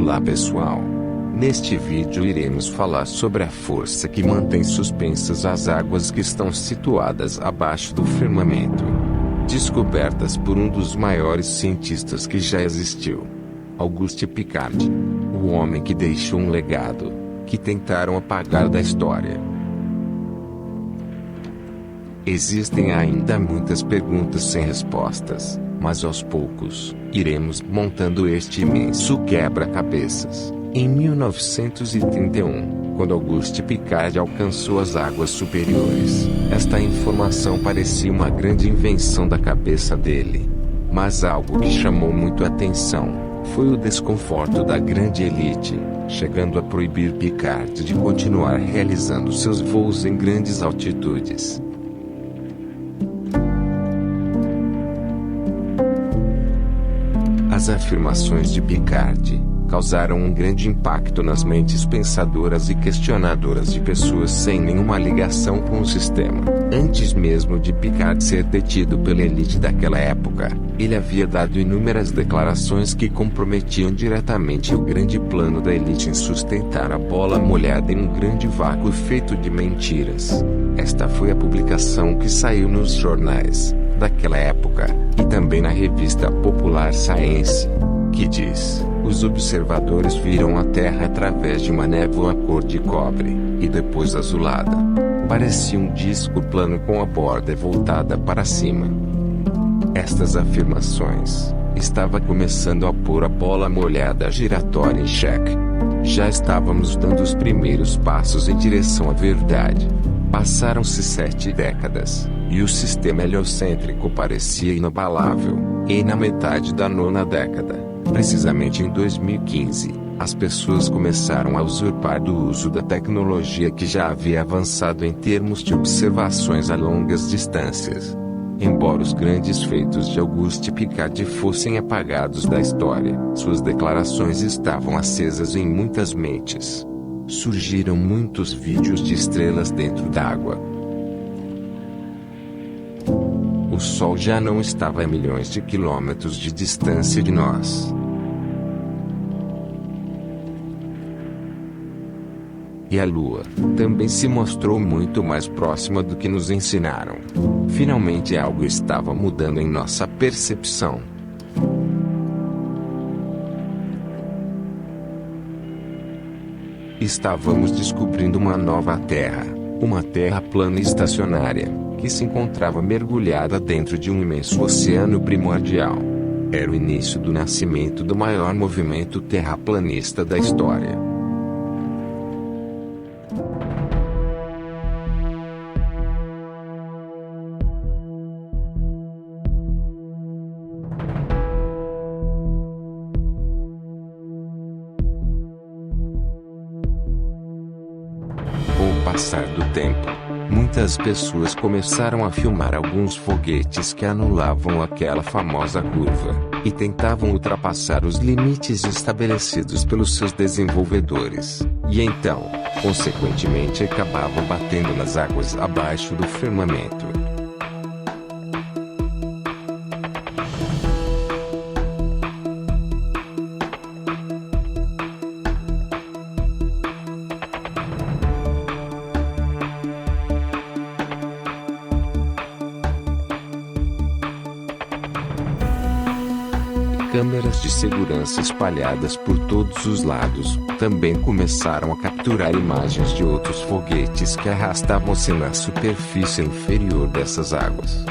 Olá pessoal! Neste vídeo iremos falar sobre a força que mantém suspensas as águas que estão situadas abaixo do firmamento. Descobertas por um dos maiores cientistas que já existiu, Auguste Piccard, o homem que deixou um legado, que tentaram apagar da história. Existem ainda muitas perguntas sem respostas, mas aos poucos, iremos montando este imenso quebra-cabeças. Em 1931, quando Auguste Piccard alcançou as águas superiores, esta informação parecia uma grande invenção da cabeça dele. Mas algo que chamou muito a atenção foi o desconforto da grande elite, chegando a proibir Piccard de continuar realizando seus voos em grandes altitudes. As afirmações de Piccard causaram um grande impacto nas mentes pensadoras e questionadoras de pessoas sem nenhuma ligação com o sistema. Antes mesmo de Piccard ser detido pela elite daquela época, ele havia dado inúmeras declarações que comprometiam diretamente o grande plano da elite em sustentar a bola molhada em um grande vácuo feito de mentiras. Esta foi a publicação que saiu nos jornais daquela época, e também na revista popular Science, que diz: os observadores viram a Terra através de uma névoa cor de cobre, e depois azulada. Parecia um disco plano com a borda voltada para cima. Estas afirmações estavam começando a pôr a bola molhada giratória em xeque. Já estávamos dando os primeiros passos em direção à verdade. Passaram-se 7 décadas, e o sistema heliocêntrico parecia inabalável. E na metade da 9ª década, precisamente em 2015, as pessoas começaram a usurpar do uso da tecnologia que já havia avançado em termos de observações a longas distâncias. Embora os grandes feitos de Auguste Piccard fossem apagados da história, suas declarações estavam acesas em muitas mentes. Surgiram muitos vídeos de estrelas dentro d'água. O Sol já não estava a milhões de quilômetros de distância de nós. E a Lua também se mostrou muito mais próxima do que nos ensinaram. Finalmente algo estava mudando em nossa percepção. Estávamos descobrindo uma nova Terra, uma Terra plana e estacionária, que se encontrava mergulhada dentro de um imenso oceano primordial. Era o início do nascimento do maior movimento terraplanista da história. Com o passar do tempo, muitas pessoas começaram a filmar alguns foguetes que anulavam aquela famosa curva, e tentavam ultrapassar os limites estabelecidos pelos seus desenvolvedores, e então, consequentemente acabavam batendo nas águas abaixo do firmamento. Câmeras de segurança espalhadas por todos os lados também começaram a capturar imagens de outros foguetes que arrastavam-se na superfície inferior dessas águas.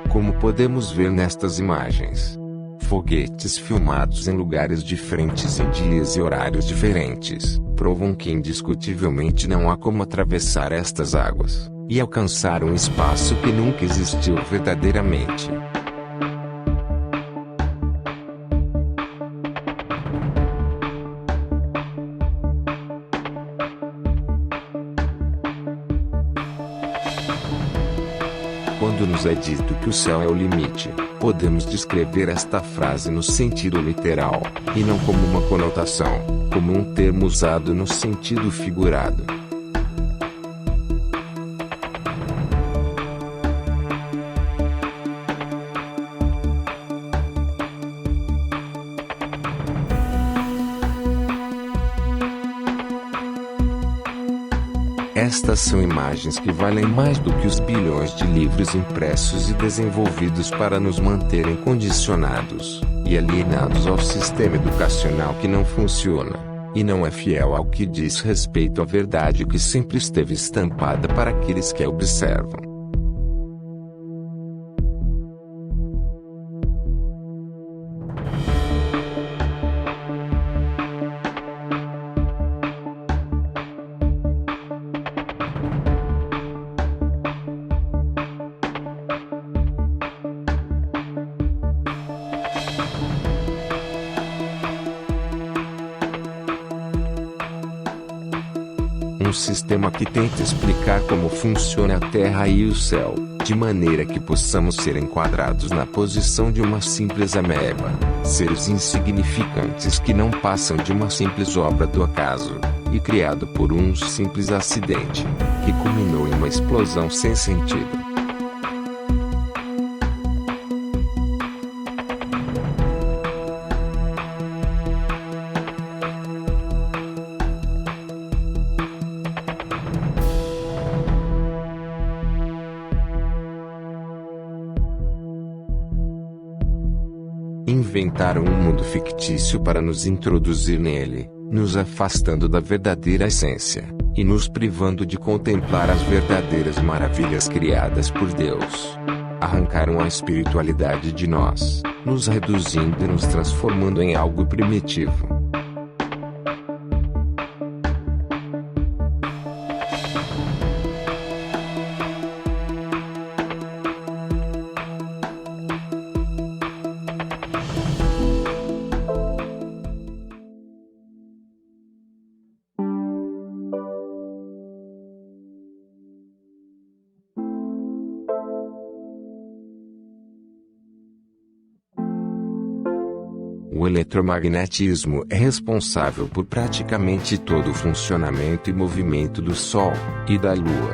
Como podemos ver nestas imagens, foguetes filmados em lugares diferentes em dias e horários diferentes provam que indiscutivelmente não há como atravessar estas águas e alcançar um espaço que nunca existiu verdadeiramente. Quando nos é dito que o céu é o limite, podemos descrever esta frase no sentido literal, e não como uma conotação, como um termo usado no sentido figurado. Estas são imagens que valem mais do que os bilhões de livros impressos e desenvolvidos para nos manterem condicionados e alienados ao sistema educacional que não funciona e não é fiel ao que diz respeito à verdade que sempre esteve estampada para aqueles que a observam. Um sistema que tenta explicar como funciona a Terra e o céu, de maneira que possamos ser enquadrados na posição de uma simples ameba, seres insignificantes que não passam de uma simples obra do acaso, e criado por um simples acidente, que culminou em uma explosão sem sentido. Inventaram um mundo fictício para nos introduzir nele, nos afastando da verdadeira essência, e nos privando de contemplar as verdadeiras maravilhas criadas por Deus. Arrancaram a espiritualidade de nós, nos reduzindo e nos transformando em algo primitivo. O eletromagnetismo é responsável por praticamente todo o funcionamento e movimento do Sol e da Lua.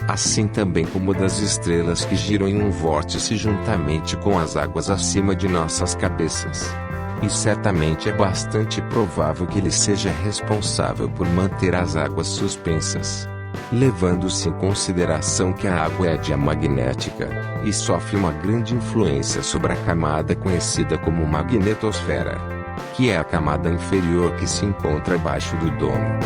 Assim também como das estrelas que giram em um vórtice juntamente com as águas acima de nossas cabeças. E certamente é bastante provável que ele seja responsável por manter as águas suspensas, levando-se em consideração que a água é diamagnética, e sofre uma grande influência sobre a camada conhecida como magnetosfera, que é a camada inferior que se encontra abaixo do domo.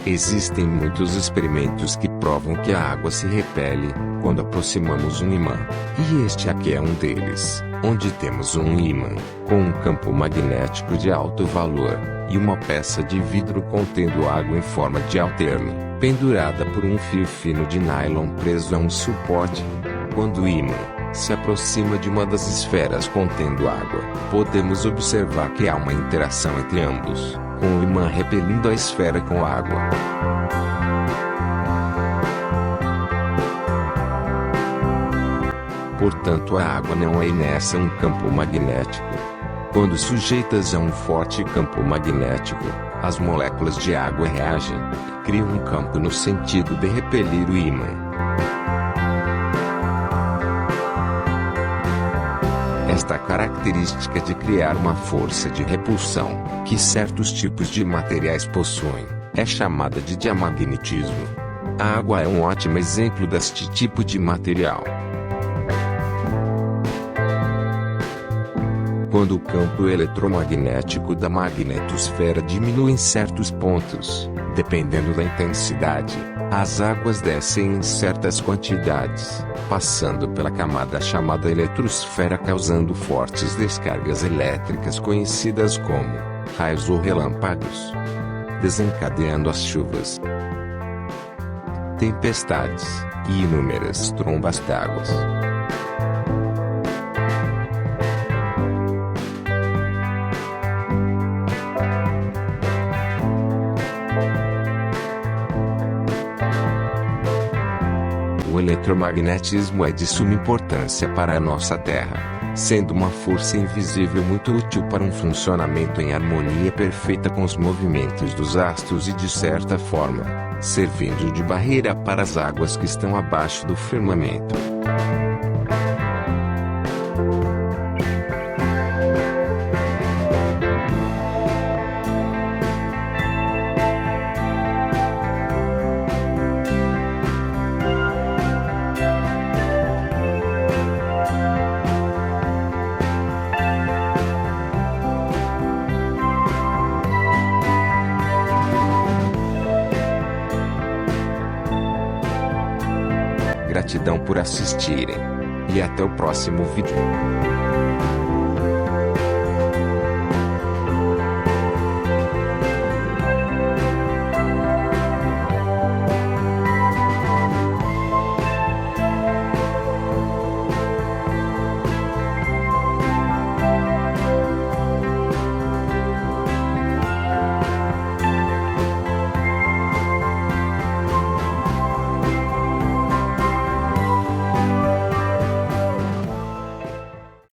Existem muitos experimentos que provam que a água se repele quando aproximamos um imã, e este aqui é um deles, onde temos um ímã com um campo magnético de alto valor e uma peça de vidro contendo água em forma de alterno, pendurada por um fio fino de nylon preso a um suporte. Quando o ímã se aproxima de uma das esferas contendo água, podemos observar que há uma interação entre ambos, com o ímã repelindo a esfera com água. Portanto, a água não é inércia um campo magnético. Quando sujeitas a um forte campo magnético, as moléculas de água reagem e criam um campo no sentido de repelir o ímã. Esta característica de criar uma força de repulsão, que certos tipos de materiais possuem, é chamada de diamagnetismo. A água é um ótimo exemplo deste tipo de material. Quando o campo eletromagnético da magnetosfera diminui em certos pontos, dependendo da intensidade, as águas descem em certas quantidades, passando pela camada chamada eletrosfera, causando fortes descargas elétricas conhecidas como raios ou relâmpagos, desencadeando as chuvas, tempestades e inúmeras trombas d'água. O eletromagnetismo é de suma importância para a nossa Terra. sendo uma força invisível muito útil para um funcionamento em harmonia perfeita com os movimentos dos astros e, de certa forma, servindo de barreira para as águas que estão abaixo do firmamento. Gratidão por assistirem. E até o próximo vídeo.